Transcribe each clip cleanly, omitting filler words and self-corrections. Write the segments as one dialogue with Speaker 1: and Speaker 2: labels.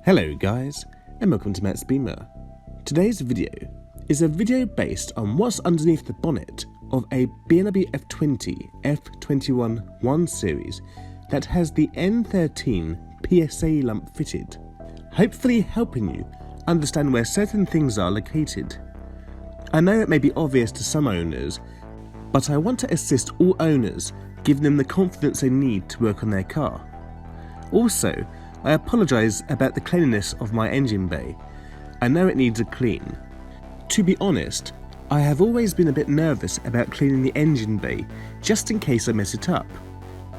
Speaker 1: Hello guys, and welcome to mattsbeamer. Today's video is a video based on what's underneath the bonnet of a BMW F20 F21 1 series that has the N13 PSA lump fitted, hopefully helping you understand where certain things are located. I know it may be obvious to some owners, but I want to assist all owners, giving them the confidence they need to work on their car. Also, I apologise about the cleanliness of my engine bay. I know it needs a clean. To be honest, I have always been a bit nervous about cleaning the engine bay just in case I mess it up.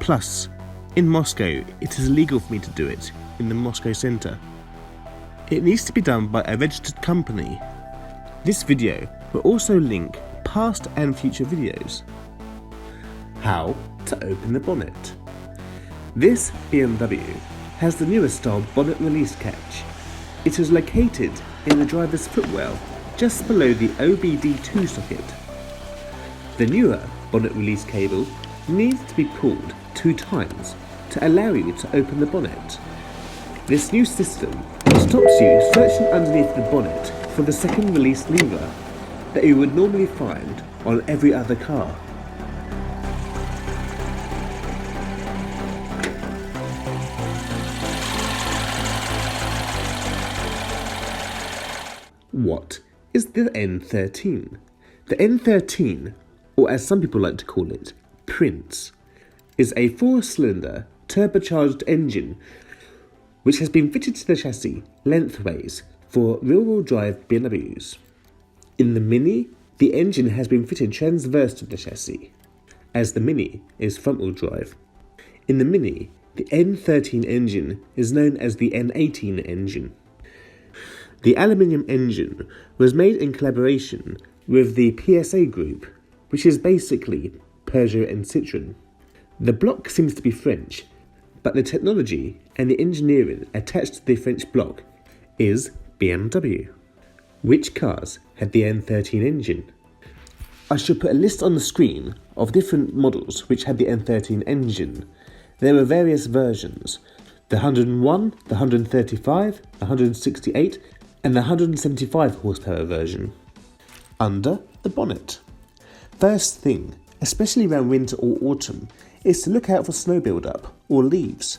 Speaker 1: Plus, in Moscow it is illegal for me to do it in the Moscow centre. It needs to be done by a registered company. This video will also link past and future videos. How to open the bonnet. This BMW has the newest style bonnet release catch. It is located in the driver's footwell just below the OBD2 socket. The newer bonnet release cable needs to be pulled 2 times to allow you to open the bonnet. This new system stops you searching underneath the bonnet for the second release lever that you would normally find on every other car. What is the N13? The N13, or as some people like to call it, PRINCE, is a 4-cylinder turbocharged engine which has been fitted to the chassis lengthways for rear-wheel drive BMWs. In the Mini, the engine has been fitted transverse to the chassis, as the Mini is front-wheel drive. In the Mini, the N13 engine is known as the N18 engine. The aluminium engine was made in collaboration with the PSA group, which is basically Peugeot and Citroën. The block seems to be French, but the technology and the engineering attached to the French block is BMW. Which cars had the N13 engine? I should put a list on the screen of different models which had the N13 engine. There were various versions: the 101, the 135, the 168, and the 175 horsepower version. Under the bonnet. First thing, especially around winter or autumn, is to look out for snow build-up or leaves.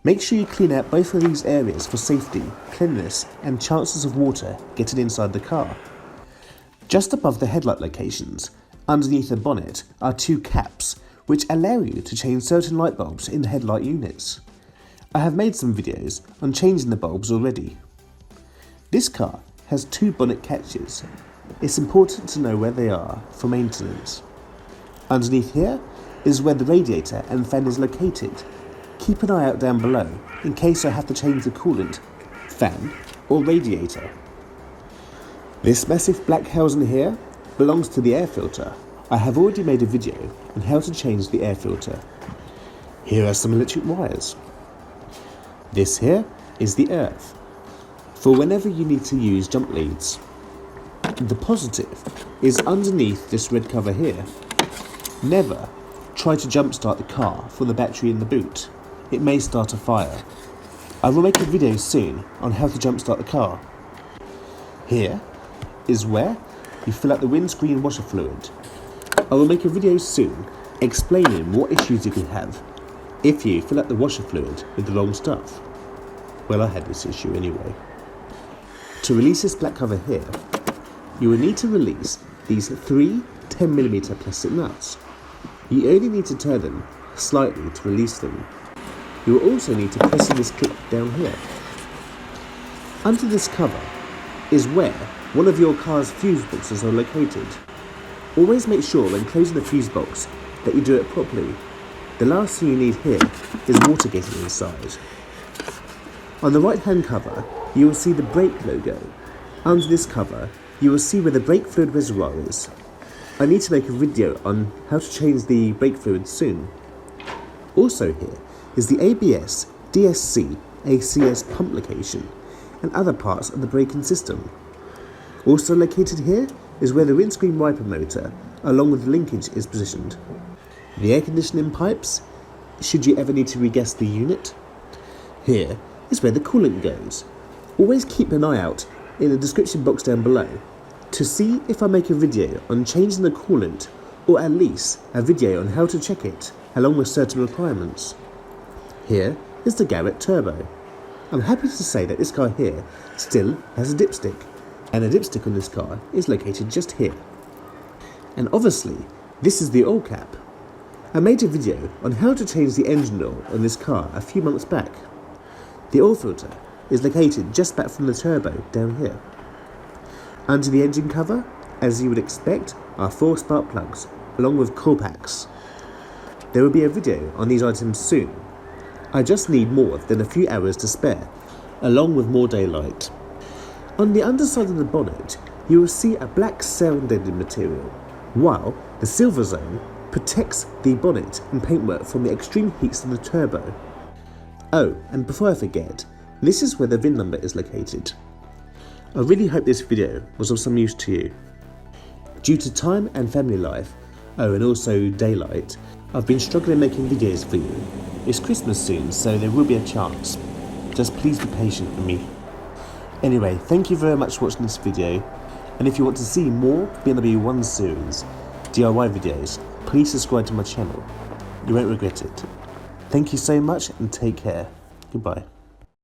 Speaker 1: Make sure you clean out both of these areas for safety, cleanliness, and chances of water getting inside the car. Just above the headlight locations, underneath the bonnet, are 2 caps which allow you to change certain light bulbs in the headlight units. I have made some videos on changing the bulbs already. This car has 2 bonnet catches. It's important to know where they are for maintenance. Underneath here is where the radiator and fan is located. Keep an eye out down below in case I have to change the coolant, fan or radiator. This massive black housing here belongs to the air filter. I have already made a video on how to change the air filter. Here are some electric wires. This here is the earth, for whenever you need to use jump leads. The positive is underneath this red cover here. Never try to jump start the car from the battery in the boot. It may start a fire. I will make a video soon on how to jump start the car. Here is where you fill out the windscreen washer fluid. I will make a video soon explaining what issues you can have if you fill out the washer fluid with the wrong stuff. Well, I had this issue anyway. To release this black cover here, you will need to release these 3 10mm plastic nuts. You only need to turn them slightly to release them. You will also need to press this clip down here. Under this cover is where one of your car's fuse boxes are located. Always make sure when closing the fuse box that you do it properly. The last thing you need here is water getting inside. On the right hand cover, you will see the brake logo. Under this cover, you will see where the brake fluid reservoir is. I need to make a video on how to change the brake fluid soon. Also here is the ABS, DSC, ACS pump location and other parts of the braking system. Also located here is where the windscreen wiper motor along with the linkage is positioned. The air conditioning pipes, should you ever need to regas the unit. Here is where the coolant goes. Always keep an eye out in the description box down below to see if I make a video on changing the coolant, or at least a video on how to check it along with certain requirements. Here is the Garrett Turbo. I'm happy to say that this car here still has a dipstick, and the dipstick on this car is located just here. And obviously this is the oil cap. I made a video on how to change the engine oil on this car a few months back. The oil filter is located just back from the turbo down here. Under the engine cover, as you would expect, are 4 spark plugs along with coil packs. There will be a video on these items soon. I just need more than a few hours to spare, along with more daylight. On the underside of the bonnet, you will see a black sound-ending material, while the silver zone protects the bonnet and paintwork from the extreme heats of the turbo. Oh, and before I forget, this is where the VIN number is located. I really hope this video was of some use to you. Due to time and family life, and also daylight, I've been struggling making videos for you. It's Christmas soon, so there will be a chance. Just please be patient with me. Anyway, thank you very much for watching this video, and if you want to see more BMW 1 Series DIY videos, please subscribe to my channel. You won't regret it. Thank you so much and take care. Goodbye.